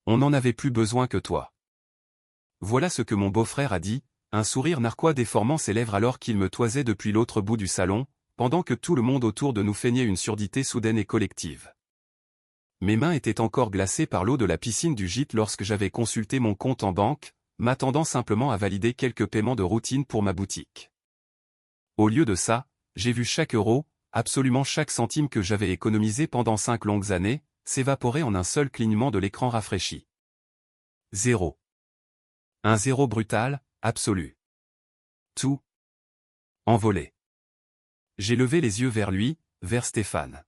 On n'en avait plus besoin que toi. Voilà ce que mon beau-frère a dit, un sourire narquois déformant ses lèvres alors qu'il me toisait depuis l'autre bout du salon, pendant que tout le monde autour de nous feignait une surdité soudaine et collective. Mes mains étaient encore glacées par l'eau de la piscine du gîte lorsque j'avais consulté mon compte en banque, m'attendant simplement à valider quelques paiements de routine pour ma boutique. Au lieu de ça, j'ai vu chaque euro, absolument chaque centime que j'avais économisé pendant 5 longues années, s'évaporer en un seul clignement de l'écran rafraîchi. Zéro. Un zéro brutal, absolu. Tout. Envolé. J'ai levé les yeux vers lui, vers Stéphane.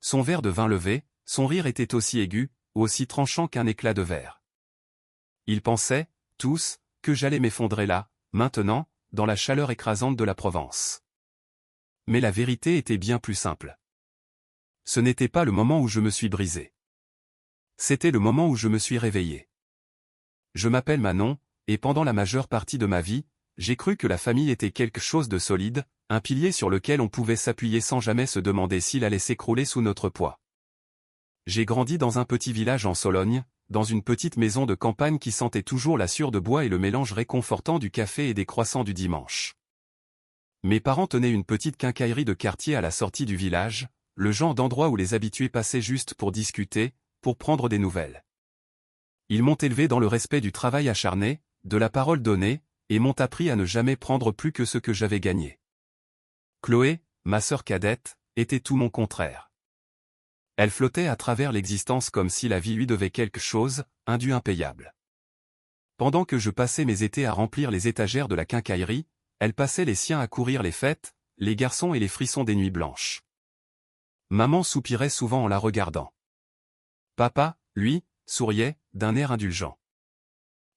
Son verre de vin levé, son rire était aussi aigu, aussi tranchant qu'un éclat de verre. Ils pensaient, tous, que j'allais m'effondrer là, maintenant, dans la chaleur écrasante de la Provence. Mais la vérité était bien plus simple. Ce n'était pas le moment où je me suis brisé. C'était le moment où je me suis réveillé. Je m'appelle Manon, et pendant la majeure partie de ma vie, j'ai cru que la famille était quelque chose de solide, un pilier sur lequel on pouvait s'appuyer sans jamais se demander s'il allait s'écrouler sous notre poids. J'ai grandi dans un petit village en Sologne, dans une petite maison de campagne qui sentait toujours la sciure de bois et le mélange réconfortant du café et des croissants du dimanche. Mes parents tenaient une petite quincaillerie de quartier à la sortie du village, le genre d'endroit où les habitués passaient juste pour discuter, pour prendre des nouvelles. Ils m'ont élevé dans le respect du travail acharné, de la parole donnée, et m'ont appris à ne jamais prendre plus que ce que j'avais gagné. Chloé, ma sœur cadette, était tout mon contraire. Elle flottait à travers l'existence comme si la vie lui devait quelque chose, un dû impayable. Pendant que je passais mes étés à remplir les étagères de la quincaillerie, elle passait les siens à courir les fêtes, les garçons et les frissons des nuits blanches. Maman soupirait souvent en la regardant. Papa, lui, souriait, d'un air indulgent.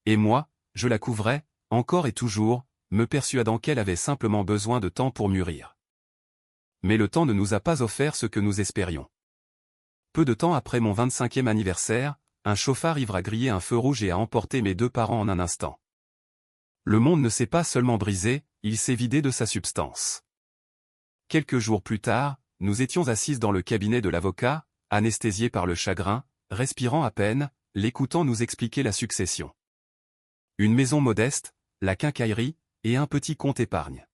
Et moi, je la couvrais, encore et toujours, me persuadant qu'elle avait simplement besoin de temps pour mûrir. Mais le temps ne nous a pas offert ce que nous espérions. Peu de temps après mon 25e anniversaire, un chauffard ivre a grillé un feu rouge et a emporté mes 2 parents en un instant. Le monde ne s'est pas seulement brisé, il s'est vidé de sa substance. Quelques jours plus tard, nous étions assises dans le cabinet de l'avocat, anesthésiés par le chagrin, respirant à peine, l'écoutant nous expliquer la succession. Une maison modeste, la quincaillerie, et un petit compte épargne.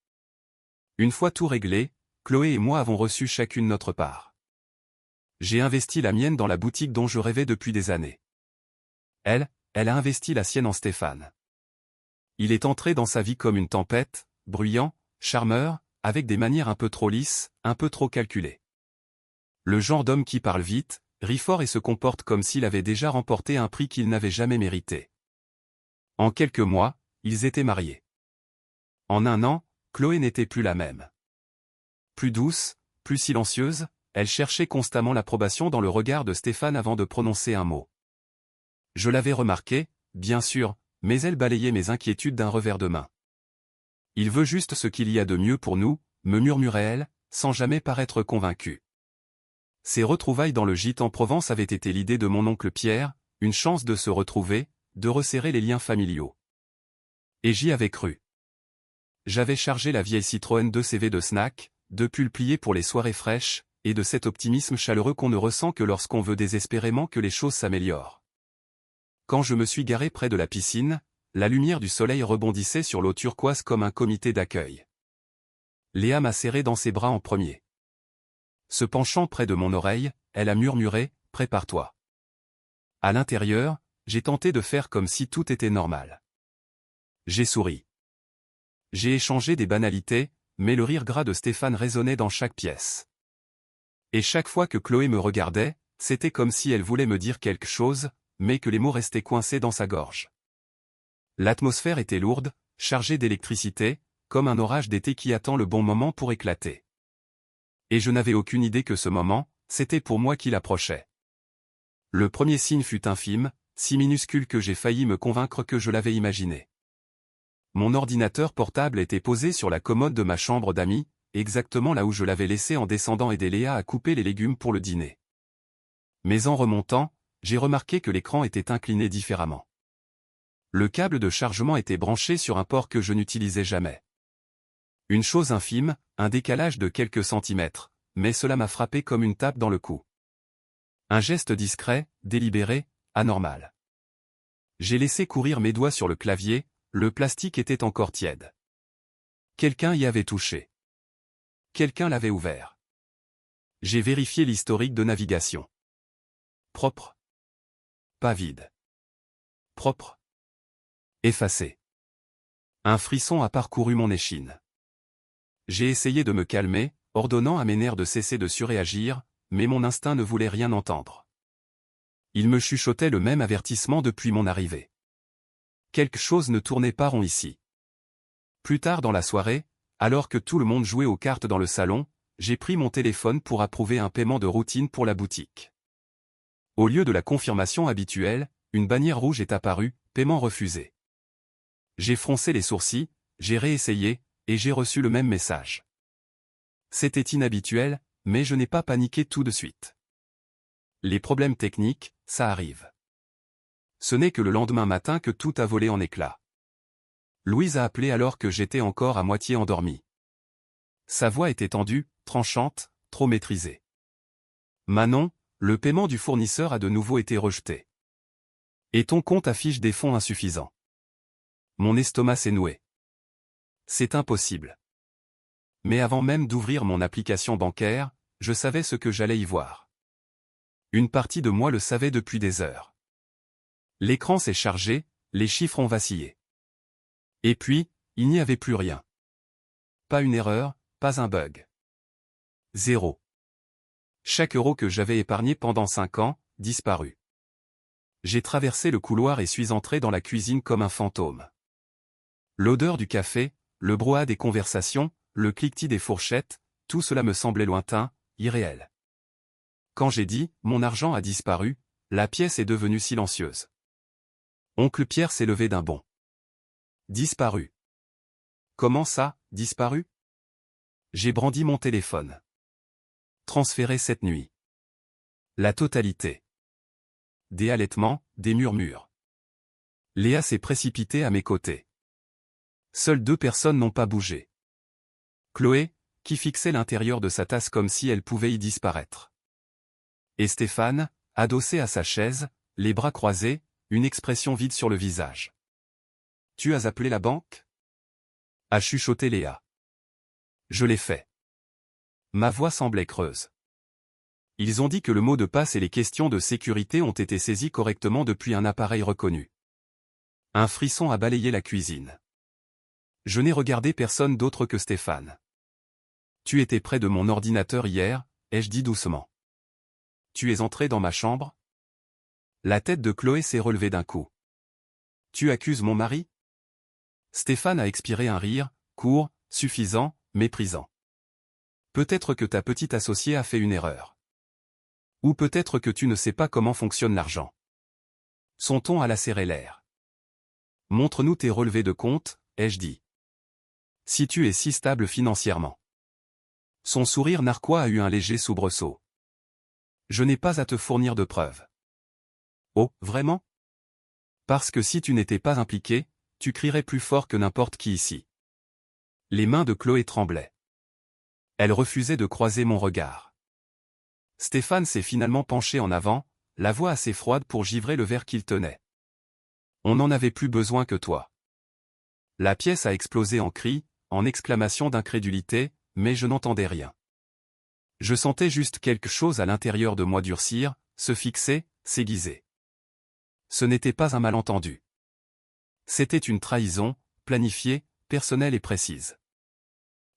Une fois tout réglé, Chloé et moi avons reçu chacune notre part. J'ai investi la mienne dans la boutique dont je rêvais depuis des années. Elle a investi la sienne en Stéphane. Il est entré dans sa vie comme une tempête, bruyant, charmeur, avec des manières un peu trop lisses, un peu trop calculées. Le genre d'homme qui parle vite, rit fort et se comporte comme s'il avait déjà remporté un prix qu'il n'avait jamais mérité. En quelques mois, ils étaient mariés. En un an, Chloé n'était plus la même. Plus douce, plus silencieuse, elle cherchait constamment l'approbation dans le regard de Stéphane avant de prononcer un mot. Je l'avais remarqué, bien sûr, mais elle balayait mes inquiétudes d'un revers de main. Il veut juste ce qu'il y a de mieux pour nous, me murmurait-elle, sans jamais paraître convaincue. Ces retrouvailles dans le gîte en Provence avaient été l'idée de mon oncle Pierre, une chance de se retrouver, de resserrer les liens familiaux. Et j'y avais cru. J'avais chargé la vieille Citroën 2CV de snacks, de pulls pliés pour les soirées fraîches, et de cet optimisme chaleureux qu'on ne ressent que lorsqu'on veut désespérément que les choses s'améliorent. Quand je me suis garé près de la piscine, la lumière du soleil rebondissait sur l'eau turquoise comme un comité d'accueil. Léa m'a serré dans ses bras en premier. Se penchant près de mon oreille, elle a murmuré « Prépare-toi ». À l'intérieur, j'ai tenté de faire comme si tout était normal. J'ai souri. J'ai échangé des banalités, mais le rire gras de Stéphane résonnait dans chaque pièce. Et chaque fois que Chloé me regardait, c'était comme si elle voulait me dire quelque chose, mais que les mots restaient coincés dans sa gorge. L'atmosphère était lourde, chargée d'électricité, comme un orage d'été qui attend le bon moment pour éclater. Et je n'avais aucune idée que ce moment, c'était pour moi qu'il approchait. Le premier signe fut infime, si minuscule que j'ai failli me convaincre que je l'avais imaginé. Mon ordinateur portable était posé sur la commode de ma chambre d'amis, exactement là où je l'avais laissé en descendant aider Léa à couper les légumes pour le dîner. Mais en remontant, j'ai remarqué que l'écran était incliné différemment. Le câble de chargement était branché sur un port que je n'utilisais jamais. Une chose infime, un décalage de quelques centimètres, mais cela m'a frappé comme une tape dans le cou. Un geste discret, délibéré, anormal. J'ai laissé courir mes doigts sur le clavier, le plastique était encore tiède. Quelqu'un y avait touché. Quelqu'un l'avait ouvert. J'ai vérifié l'historique de navigation. Propre. Pas vide. Propre. Effacé. Un frisson a parcouru mon échine. J'ai essayé de me calmer, ordonnant à mes nerfs de cesser de surréagir, mais mon instinct ne voulait rien entendre. Il me chuchotait le même avertissement depuis mon arrivée. Quelque chose ne tournait pas rond ici. Plus tard dans la soirée, alors que tout le monde jouait aux cartes dans le salon, j'ai pris mon téléphone pour approuver un paiement de routine pour la boutique. Au lieu de la confirmation habituelle, une bannière rouge est apparue, paiement refusé. J'ai froncé les sourcils, j'ai réessayé, et j'ai reçu le même message. C'était inhabituel, mais je n'ai pas paniqué tout de suite. Les problèmes techniques, ça arrive. Ce n'est que le lendemain matin que tout a volé en éclats. Louise a appelé alors que j'étais encore à moitié endormi. Sa voix était tendue, tranchante, trop maîtrisée. Manon, le paiement du fournisseur a de nouveau été rejeté. Et ton compte affiche des fonds insuffisants. Mon estomac s'est noué. C'est impossible. Mais avant même d'ouvrir mon application bancaire, je savais ce que j'allais y voir. Une partie de moi le savait depuis des heures. L'écran s'est chargé, les chiffres ont vacillé. Et puis, il n'y avait plus rien. Pas une erreur, pas un bug. Zéro. Chaque euro que j'avais épargné pendant 5 ans, disparu. J'ai traversé le couloir et suis entré dans la cuisine comme un fantôme. L'odeur du café, le brouhaha des conversations, le cliquetis des fourchettes, tout cela me semblait lointain, irréel. Quand j'ai dit « mon argent a disparu », la pièce est devenue silencieuse. Oncle Pierre s'est levé d'un bond. Disparu. Comment ça, disparu? J'ai brandi mon téléphone. Transféré cette nuit. La totalité. Des halètements, des murmures. Léa s'est précipitée à mes côtés. Seules 2 personnes n'ont pas bougé. Chloé, qui fixait l'intérieur de sa tasse comme si elle pouvait y disparaître. Et Stéphane, adossé à sa chaise, les bras croisés, une expression vide sur le visage. « Tu as appelé la banque ?» a chuchoté Léa. Je l'ai fait. Ma voix semblait creuse. Ils ont dit que le mot de passe et les questions de sécurité ont été saisis correctement depuis un appareil reconnu. Un frisson a balayé la cuisine. Je n'ai regardé personne d'autre que Stéphane. Tu étais près de mon ordinateur hier, ai-je dit doucement. Tu es entré dans ma chambre? La tête de Chloé s'est relevée d'un coup. Tu accuses mon mari? Stéphane a expiré un rire, court, suffisant, méprisant. Peut-être que ta petite associée a fait une erreur. Ou peut-être que tu ne sais pas comment fonctionne l'argent. Son ton a lacéré l'air. Montre-nous tes relevés de compte, ai-je dit. Si tu es si stable financièrement. Son sourire narquois a eu un léger soubresaut. Je n'ai pas à te fournir de preuves. Oh, vraiment? Parce que si tu n'étais pas impliqué, tu crierais plus fort que n'importe qui ici. Les mains de Chloé tremblaient. Elle refusait de croiser mon regard. Stéphane s'est finalement penché en avant, la voix assez froide pour givrer le verre qu'il tenait. On n'en avait plus besoin que toi. La pièce a explosé en cris, en exclamations d'incrédulité, mais je n'entendais rien. Je sentais juste quelque chose à l'intérieur de moi durcir, se fixer, s'aiguiser. Ce n'était pas un malentendu. C'était une trahison, planifiée, personnelle et précise.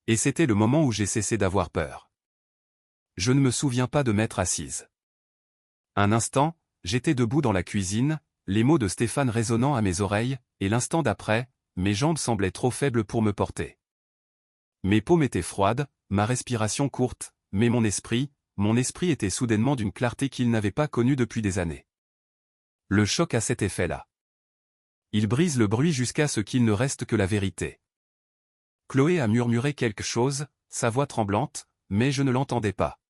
Et c'était le moment où j'ai cessé d'avoir peur. Je ne me souviens pas de m'être assise. Un instant, j'étais debout dans la cuisine, les mots de Stéphane résonnant à mes oreilles, et l'instant d'après, mes jambes semblaient trop faibles pour me porter. Mes paumes étaient froides, ma respiration courte, mais mon esprit était soudainement d'une clarté qu'il n'avait pas connue depuis des années. Le choc a cet effet-là. Il brise le bruit jusqu'à ce qu'il ne reste que la vérité. Chloé a murmuré quelque chose, sa voix tremblante, mais je ne l'entendais pas.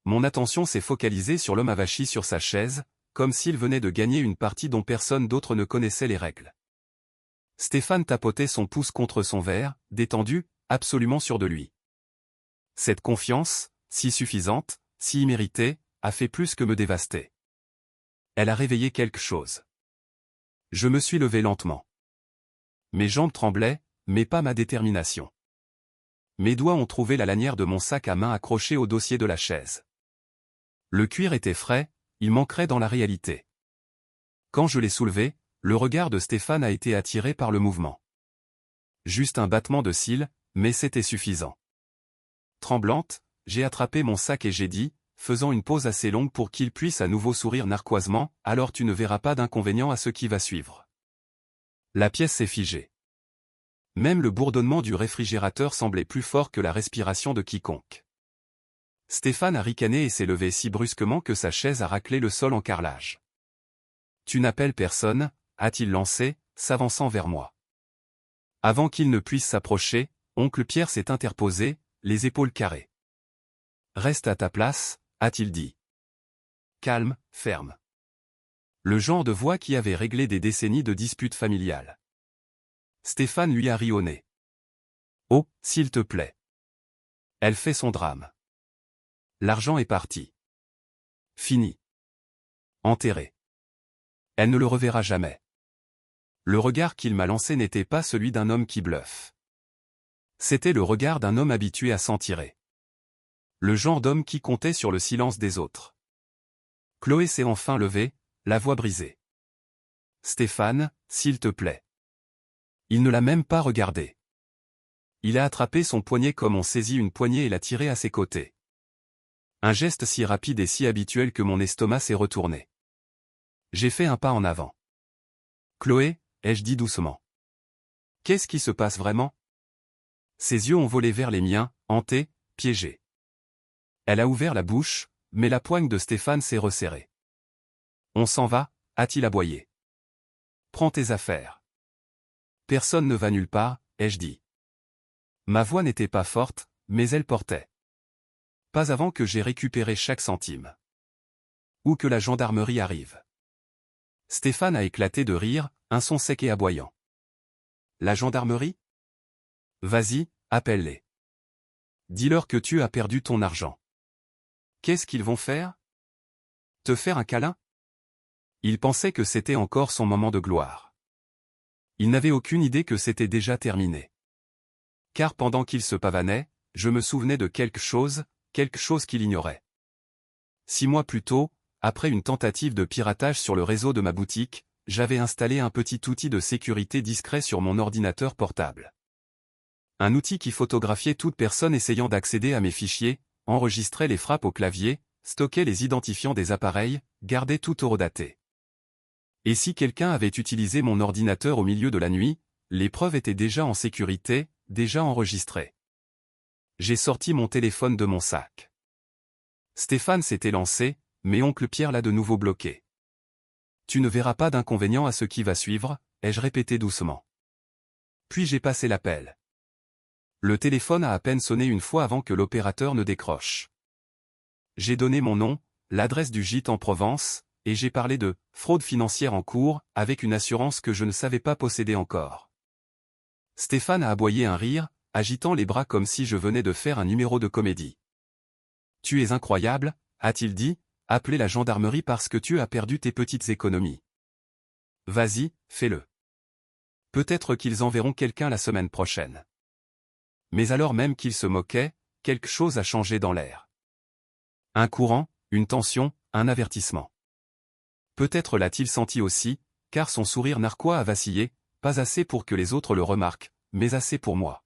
Mon attention s'est focalisée sur l'homme avachi sur sa chaise, comme s'il venait de gagner une partie dont personne d'autre ne connaissait les règles. Stéphane tapotait son pouce contre son verre, détendu, absolument sûr de lui. Cette confiance, si suffisante, si imméritée, a fait plus que me dévaster. Elle a réveillé quelque chose. Je me suis levé lentement. Mes jambes tremblaient, mais pas ma détermination. Mes doigts ont trouvé la lanière de mon sac à main accroché au dossier de la chaise. Le cuir était frais, il manquerait dans la réalité. Quand je l'ai soulevé, le regard de Stéphane a été attiré par le mouvement. Juste un battement de cils, mais c'était suffisant. Tremblante, j'ai attrapé mon sac et j'ai dit, faisant une pause assez longue pour qu'il puisse à nouveau sourire narquoisement, « Alors tu ne verras pas d'inconvénient à ce qui va suivre. » La pièce s'est figée. Même le bourdonnement du réfrigérateur semblait plus fort que la respiration de quiconque. Stéphane a ricané et s'est levé si brusquement que sa chaise a raclé le sol en carrelage. « Tu n'appelles personne ?» a-t-il lancé, s'avançant vers moi. Avant qu'il ne puisse s'approcher, oncle Pierre s'est interposé, les épaules carrées. « Reste à ta place », a-t-il dit. Calme, ferme. Le genre de voix qui avait réglé des décennies de disputes familiales. Stéphane lui a ri au nez. « Oh, s'il te plaît. » Elle fait son drame. L'argent est parti. Fini. Enterré. Elle ne le reverra jamais. Le regard qu'il m'a lancé n'était pas celui d'un homme qui bluffe. C'était le regard d'un homme habitué à s'en tirer. Le genre d'homme qui comptait sur le silence des autres. Chloé s'est enfin levée, la voix brisée. « Stéphane, s'il te plaît. » Il ne l'a même pas regardé. Il a attrapé son poignet comme on saisit une poignée et l'a tiré à ses côtés. Un geste si rapide et si habituel que mon estomac s'est retourné. J'ai fait un pas en avant. « Chloé », ai-je dit doucement. « Qu'est-ce qui se passe vraiment ?» Ses yeux ont volé vers les miens, hantés, piégés. Elle a ouvert la bouche, mais la poigne de Stéphane s'est resserrée. « On s'en va » a-t-il aboyé. « Prends tes affaires. » Personne ne va nulle part, ai-je dit. Ma voix n'était pas forte, mais elle portait. Pas avant que j'ai récupéré chaque centime. Ou que la gendarmerie arrive. Stéphane a éclaté de rire, un son sec et aboyant. La gendarmerie ? Vas-y, appelle-les. Dis-leur que tu as perdu ton argent. Qu'est-ce qu'ils vont faire ? Te faire un câlin ? Il pensait que c'était encore son moment de gloire. Il n'avait aucune idée que c'était déjà terminé. Car pendant qu'il se pavanait, je me souvenais de quelque chose qu'il ignorait. 6 mois plus tôt, après une tentative de piratage sur le réseau de ma boutique, j'avais installé un petit outil de sécurité discret sur mon ordinateur portable. Un outil qui photographiait toute personne essayant d'accéder à mes fichiers, enregistrait les frappes au clavier, stockait les identifiants des appareils, gardait tout horodaté. Et si quelqu'un avait utilisé mon ordinateur au milieu de la nuit, les preuves étaient déjà en sécurité, déjà enregistrées. J'ai sorti mon téléphone de mon sac. Stéphane s'était lancé, mais oncle Pierre l'a de nouveau bloqué. Tu ne verras pas d'inconvénient à ce qui va suivre, ai-je répété doucement. Puis j'ai passé l'appel. Le téléphone a à peine sonné une fois avant que l'opérateur ne décroche. J'ai donné mon nom, l'adresse du gîte en Provence, et j'ai parlé de « fraude financière en cours » avec une assurance que je ne savais pas posséder encore. Stéphane a aboyé un rire, agitant les bras comme si je venais de faire un numéro de comédie. « Tu es incroyable » a-t-il dit, « appelez la gendarmerie parce que tu as perdu tes petites économies. Vas-y, fais-le. Peut-être qu'ils enverront quelqu'un la semaine prochaine. » Mais alors même qu'il se moquait, quelque chose a changé dans l'air. Un courant, une tension, un avertissement. Peut-être l'a-t-il senti aussi, car son sourire narquois a vacillé, pas assez pour que les autres le remarquent, mais assez pour moi.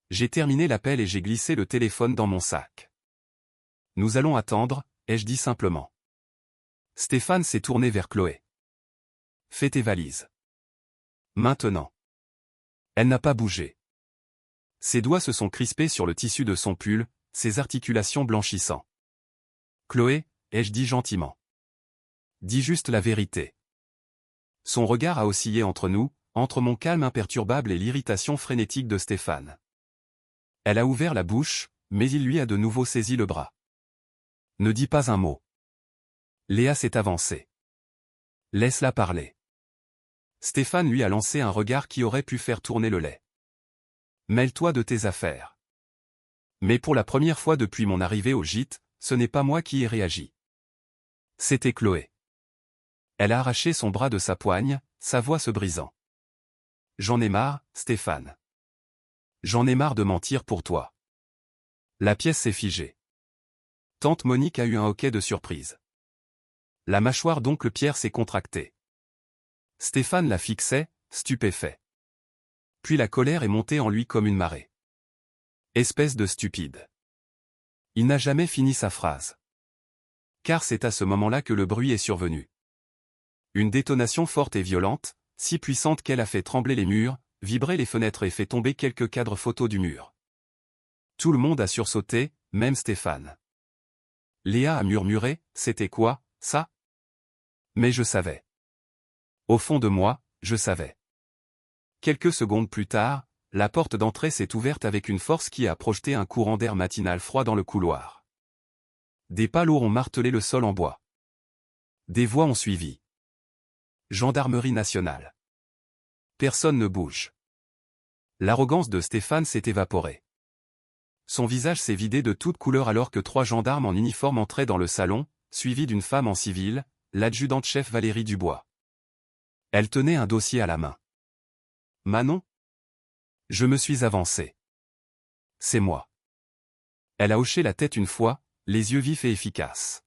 J'ai terminé l'appel et j'ai glissé le téléphone dans mon sac. Nous allons attendre, ai-je dit simplement. Stéphane s'est tourné vers Chloé. Fais tes valises. Maintenant. Elle n'a pas bougé. Ses doigts se sont crispés sur le tissu de son pull, ses articulations blanchissant. Chloé, ai-je dit gentiment. Dis juste la vérité. Son regard a oscillé entre nous, entre mon calme imperturbable et l'irritation frénétique de Stéphane. Elle a ouvert la bouche, mais il lui a de nouveau saisi le bras. Ne dis pas un mot. Léa s'est avancée. Laisse-la parler. Stéphane lui a lancé un regard qui aurait pu faire tourner le lait. Mêle-toi de tes affaires. Mais pour la première fois depuis mon arrivée au gîte, ce n'est pas moi qui ai réagi. C'était Chloé. Elle a arraché son bras de sa poigne, sa voix se brisant. J'en ai marre, Stéphane. J'en ai marre de mentir pour toi. La pièce s'est figée. Tante Monique a eu un hoquet de surprise. La mâchoire d'oncle Pierre s'est contractée. Stéphane la fixait, stupéfait. Puis la colère est montée en lui comme une marée. Espèce de stupide. Il n'a jamais fini sa phrase. Car c'est à ce moment-là que le bruit est survenu. Une détonation forte et violente, si puissante qu'elle a fait trembler les murs, vibrer les fenêtres et fait tomber quelques cadres photos du mur. Tout le monde a sursauté, même Stéphane. Léa a murmuré, c'était quoi, ça? Mais je savais. Au fond de moi, je savais. Quelques secondes plus tard, la porte d'entrée s'est ouverte avec une force qui a projeté un courant d'air matinal froid dans le couloir. Des pas lourds ont martelé le sol en bois. Des voix ont suivi. Gendarmerie nationale. Personne ne bouge. L'arrogance de Stéphane s'est évaporée. Son visage s'est vidé de toute couleur alors que 3 gendarmes en uniforme entraient dans le salon, suivis d'une femme en civil, l'adjudante-chef Valérie Dubois. Elle tenait un dossier à la main. Manon? Je me suis avancé. C'est moi. Elle a hoché la tête une fois, les yeux vifs et efficaces.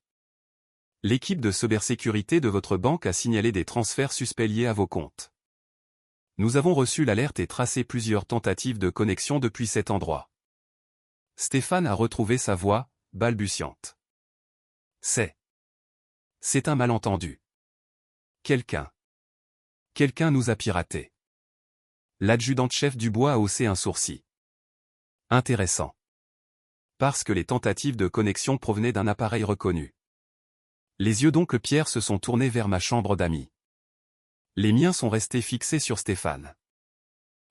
L'équipe de cybersécurité de votre banque a signalé des transferts suspects liés à vos comptes. Nous avons reçu l'alerte et tracé plusieurs tentatives de connexion depuis cet endroit. Stéphane a retrouvé sa voix, balbutiante. C'est un malentendu. Quelqu'un nous a piraté. L'adjudante-chef Dubois a haussé un sourcil. Intéressant. Parce que les tentatives de connexion provenaient d'un appareil reconnu. Les yeux d'oncle Pierre se sont tournés vers ma chambre d'amis. Les miens sont restés fixés sur Stéphane.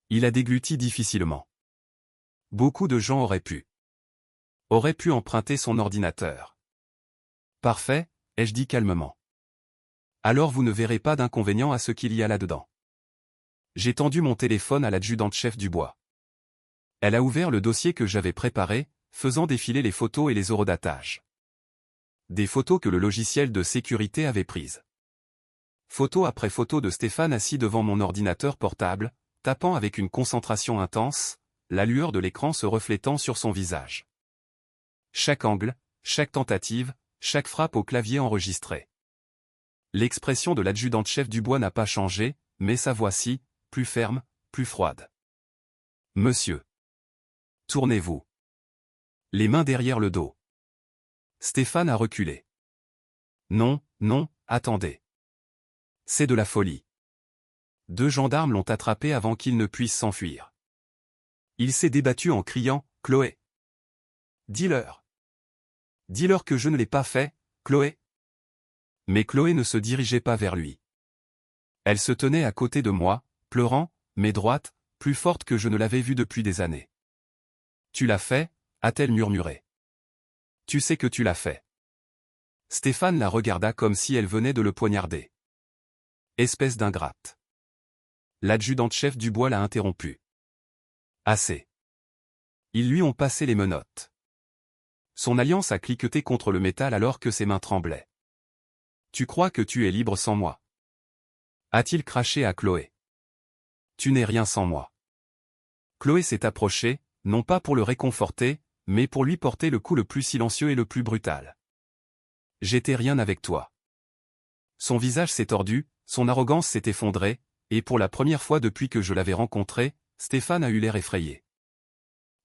Il a dégluti difficilement. Beaucoup de gens auraient pu emprunter son ordinateur. Parfait, ai-je dit calmement. Alors vous ne verrez pas d'inconvénient à ce qu'il y a là-dedans. J'ai tendu mon téléphone à l'adjudante-chef Dubois. Elle a ouvert le dossier que j'avais préparé, faisant défiler les photos et les horodatages. Des photos que le logiciel de sécurité avait prises. Photo après photo de Stéphane assis devant mon ordinateur portable, tapant avec une concentration intense, la lueur de l'écran se reflétant sur son visage. Chaque angle, chaque tentative, chaque frappe au clavier enregistrée. L'expression de l'adjudante-chef Dubois n'a pas changé, mais sa voix si, plus ferme, plus froide. Monsieur. Tournez-vous. Les mains derrière le dos. Stéphane a reculé. Non, non, attendez. C'est de la folie. 2 gendarmes l'ont attrapé avant qu'il ne puisse s'enfuir. Il s'est débattu en criant, « Chloé. Dis-leur. Dis-leur que je ne l'ai pas fait, Chloé. » Mais Chloé ne se dirigeait pas vers lui. Elle se tenait à côté de moi, pleurant, mais droite, plus forte que je ne l'avais vue depuis des années. Tu l'as fait, a-t-elle murmuré. Tu sais que tu l'as fait. Stéphane la regarda comme si elle venait de le poignarder. Espèce d'ingrate. L'adjudante-chef Dubois l'a interrompu. Assez. Ils lui ont passé les menottes. Son alliance a cliqueté contre le métal alors que ses mains tremblaient. Tu crois que tu es libre sans moi? A-t-il craché à Chloé. Tu n'es rien sans moi. Chloé s'est approchée, non pas pour le réconforter, mais pour lui porter le coup le plus silencieux et le plus brutal. J'étais rien avec toi. Son visage s'est tordu, son arrogance s'est effondrée, et pour la première fois depuis que je l'avais rencontré, Stéphane a eu l'air effrayé.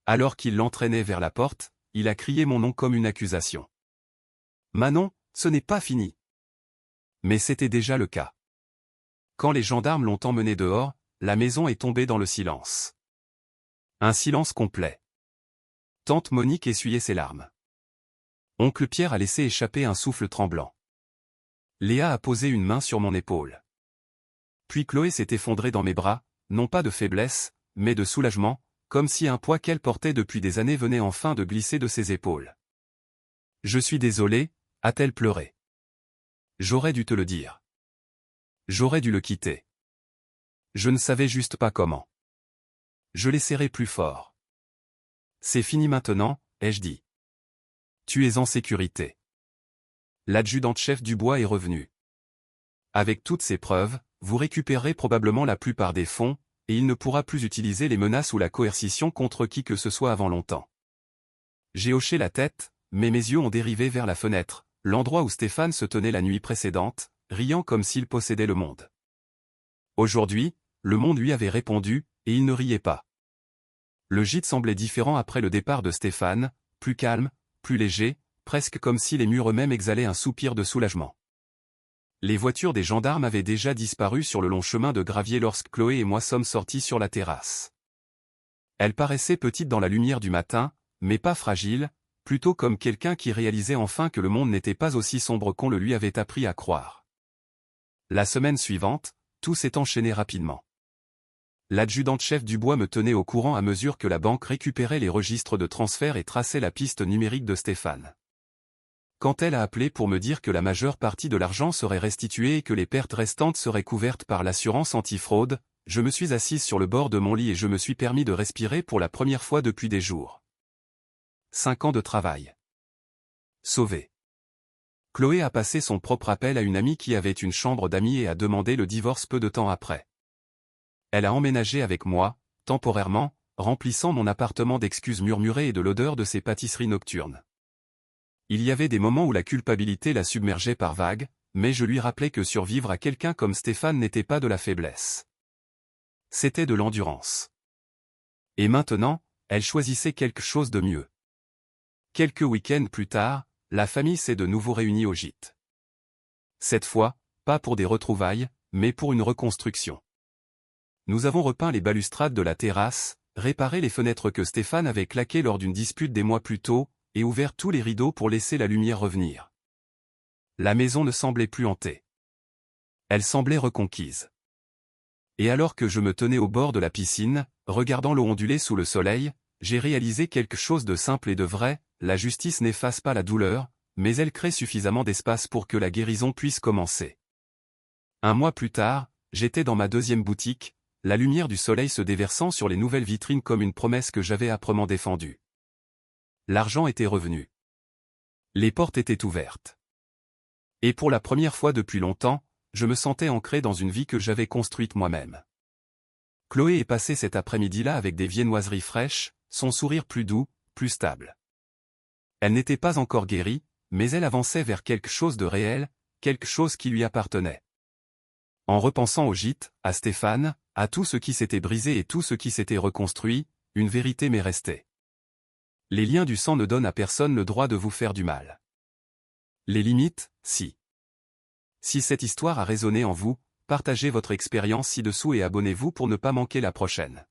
Alors qu'il l'entraînait vers la porte, il a crié mon nom comme une accusation. Manon, ce n'est pas fini. Mais c'était déjà le cas. Quand les gendarmes l'ont emmené dehors, la maison est tombée dans le silence. Un silence complet. Tante Monique essuyait ses larmes. Oncle Pierre a laissé échapper un souffle tremblant. Léa a posé une main sur mon épaule. Puis Chloé s'est effondrée dans mes bras, non pas de faiblesse, mais de soulagement, comme si un poids qu'elle portait depuis des années venait enfin de glisser de ses épaules. Je suis désolé, a-t-elle pleuré. J'aurais dû te le dire. J'aurais dû le quitter. Je ne savais juste pas comment. Je l'ai serré plus fort. C'est fini maintenant, ai-je dit. Tu es en sécurité. L'adjudante-chef Dubois est revenu. Avec toutes ces preuves, vous récupérerez probablement la plupart des fonds, et il ne pourra plus utiliser les menaces ou la coercition contre qui que ce soit avant longtemps. J'ai hoché la tête, mais mes yeux ont dérivé vers la fenêtre, l'endroit où Stéphane se tenait la nuit précédente, riant comme s'il possédait le monde. Aujourd'hui, le monde lui avait répondu, et il ne riait pas. Le gîte semblait différent après le départ de Stéphane, plus calme, plus léger, presque comme si les murs eux-mêmes exhalaient un soupir de soulagement. Les voitures des gendarmes avaient déjà disparu sur le long chemin de gravier lorsque Chloé et moi sommes sortis sur la terrasse. Elle paraissait petite dans la lumière du matin, mais pas fragile, plutôt comme quelqu'un qui réalisait enfin que le monde n'était pas aussi sombre qu'on le lui avait appris à croire. La semaine suivante, tout s'est enchaîné rapidement. L'adjudant-chef Dubois me tenait au courant à mesure que la banque récupérait les registres de transfert et traçait la piste numérique de Stéphane. Quand elle a appelé pour me dire que la majeure partie de l'argent serait restituée et que les pertes restantes seraient couvertes par l'assurance antifraude, je me suis assise sur le bord de mon lit et je me suis permis de respirer pour la première fois depuis des jours. 5 ans de travail. Sauvé. Chloé a passé son propre appel à une amie qui avait une chambre d'amis et a demandé le divorce peu de temps après. Elle a emménagé avec moi, temporairement, remplissant mon appartement d'excuses murmurées et de l'odeur de ses pâtisseries nocturnes. Il y avait des moments où la culpabilité la submergeait par vagues, mais je lui rappelais que survivre à quelqu'un comme Stéphane n'était pas de la faiblesse. C'était de l'endurance. Et maintenant, elle choisissait quelque chose de mieux. Quelques week-ends plus tard, la famille s'est de nouveau réunie au gîte. Cette fois, pas pour des retrouvailles, mais pour une reconstruction. Nous avons repeint les balustrades de la terrasse, réparé les fenêtres que Stéphane avait claquées lors d'une dispute des mois plus tôt, et ouvert tous les rideaux pour laisser la lumière revenir. La maison ne semblait plus hantée. Elle semblait reconquise. Et alors que je me tenais au bord de la piscine, regardant l'eau onduler sous le soleil, j'ai réalisé quelque chose de simple et de vrai, la justice n'efface pas la douleur, mais elle crée suffisamment d'espace pour que la guérison puisse commencer. Un mois plus tard, j'étais dans ma deuxième boutique, la lumière du soleil se déversant sur les nouvelles vitrines comme une promesse que j'avais âprement défendue. L'argent était revenu. Les portes étaient ouvertes. Et pour la première fois depuis longtemps, je me sentais ancré dans une vie que j'avais construite moi-même. Chloé est passée cet après-midi-là avec des viennoiseries fraîches, son sourire plus doux, plus stable. Elle n'était pas encore guérie, mais elle avançait vers quelque chose de réel, quelque chose qui lui appartenait. En repensant au gîte, à Stéphane, à tout ce qui s'était brisé et tout ce qui s'était reconstruit, une vérité m'est restée. Les liens du sang ne donnent à personne le droit de vous faire du mal. Les limites, si. Si cette histoire a résonné en vous, partagez votre expérience ci-dessous et abonnez-vous pour ne pas manquer la prochaine.